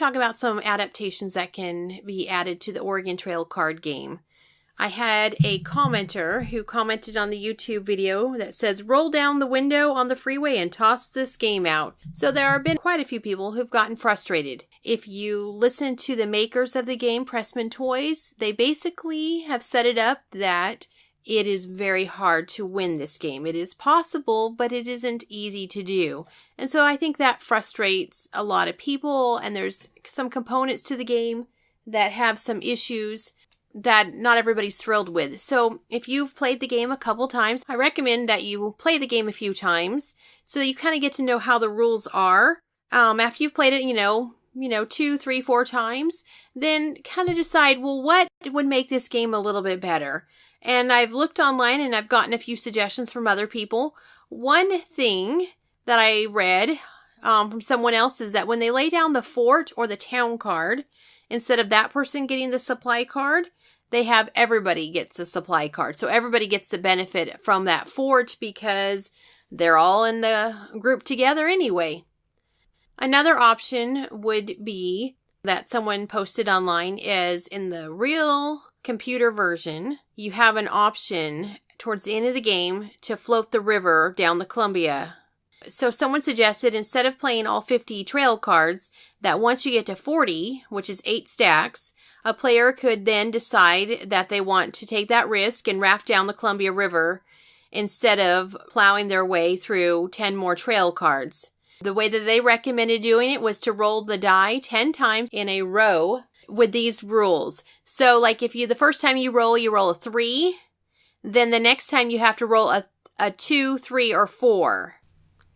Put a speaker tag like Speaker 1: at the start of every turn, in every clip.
Speaker 1: talk about some adaptations that can be added to the Oregon Trail card game. I had a commenter who commented on the YouTube video that says, roll down the window on the freeway and toss this game out. So there have been quite a few people who've gotten frustrated. If you listen to the makers of the game, Pressman Toys, they basically have set it up that it is very hard to win this game. It is possible, but it isn't easy to do. And so I think that frustrates a lot of people, and there's some components to the game that have some issues that not everybody's thrilled with. So if you've played the game a couple times, I recommend that you play the game a few times so that you kind of get to know how the rules are. After you've played it, 2, 3, 4 times, then kind of decide, well, what would make this game a little bit better? And I've looked online and I've gotten a few suggestions from other people. One thing that I read from someone else is that when they lay down the fort or the town card, instead of that person getting the supply card, they have everybody gets a supply card. So everybody gets the benefit from that fort because they're all in the group together anyway. Another option would be that someone posted online is in the real computer version, you have an option towards the end of the game to float the river down the Columbia. So someone suggested instead of playing all 50 trail cards, that once you get to 40, which is 8 stacks, a player could then decide that they want to take that risk and raft down the Columbia River instead of plowing their way through 10 more trail cards. The way that they recommended doing it was to roll the die 10 times in a row with these rules. So like if the first time you roll a 3, then the next time you have to roll a 2, 3, or 4.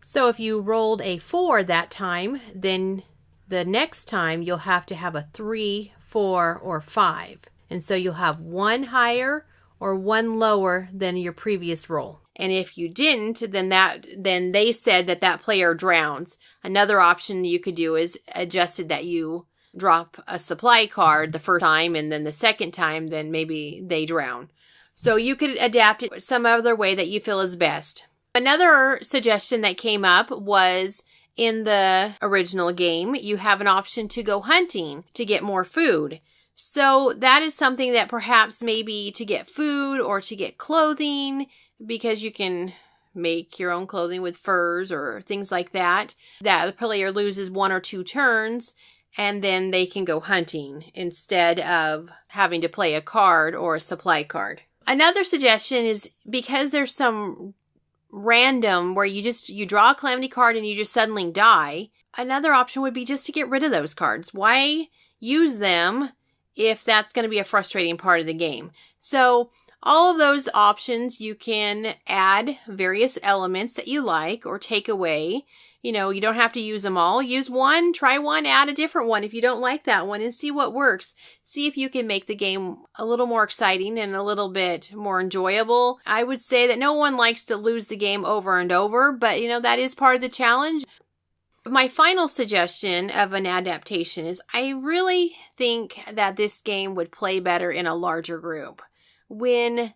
Speaker 1: So if you rolled a 4 that time, then the next time you'll have to have a 3, 4, or 5. And so you'll have one higher or one lower than your previous roll. And if you didn't, then they said that player drowns. Another option you could do is adjusted that you drop a supply card the first time, and then the second time, then maybe they drown. So you could adapt it some other way that you feel is best. Another suggestion that came up was in the original game, you have an option to go hunting to get more food. So that is something that perhaps maybe to get food or to get clothing, because you can make your own clothing with furs or things like that, that the player loses 1 or 2 turns and then they can go hunting instead of having to play a card or a supply card. Another suggestion is because there's some random where you draw a calamity card and you just suddenly die, another option would be just to get rid of those cards. Why use them if that's going to be a frustrating part of the game? So all of those options, you can add various elements that you like or take away. You don't have to use them all. Use one, try one, add a different one if you don't like that one, and see what works. See if you can make the game a little more exciting and a little bit more enjoyable. I would say that no one likes to lose the game over and over, but that is part of the challenge. My final suggestion of an adaptation is I really think that this game would play better in a larger group. When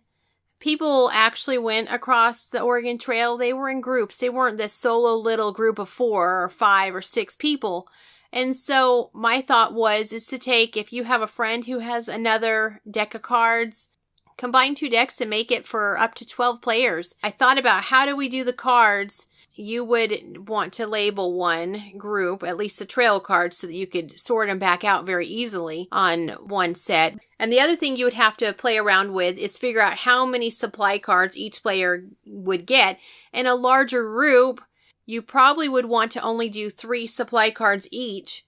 Speaker 1: people actually went across the Oregon Trail, they were in groups. They weren't this solo little group of 4 or 5 or 6 people. And so my thought is to take, if you have a friend who has another deck of cards, combine 2 decks and make it for up to 12 players. I thought about how do we do the cards. You would want to label one group, at least the trail cards, so that you could sort them back out very easily on one set. And the other thing you would have to play around with is figure out how many supply cards each player would get. In a larger group, you probably would want to only do 3 supply cards each.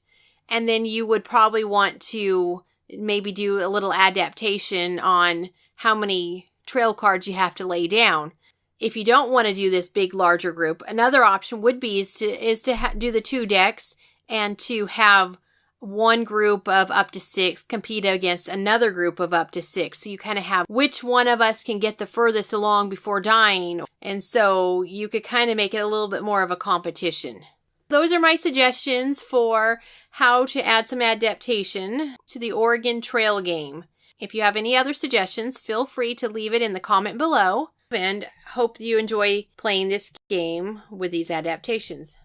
Speaker 1: And then you would probably want to maybe do a little adaptation on how many trail cards you have to lay down. If you don't want to do this big, larger group, another option would be to do the 2 decks and to have one group of up to 6 compete against another group of up to 6. So you kind of have which one of us can get the furthest along before dying. And so you could kind of make it a little bit more of a competition. Those are my suggestions for how to add some adaptation to the Oregon Trail game. If you have any other suggestions, feel free to leave it in the comment below. And hope you enjoy playing this game with these adaptations.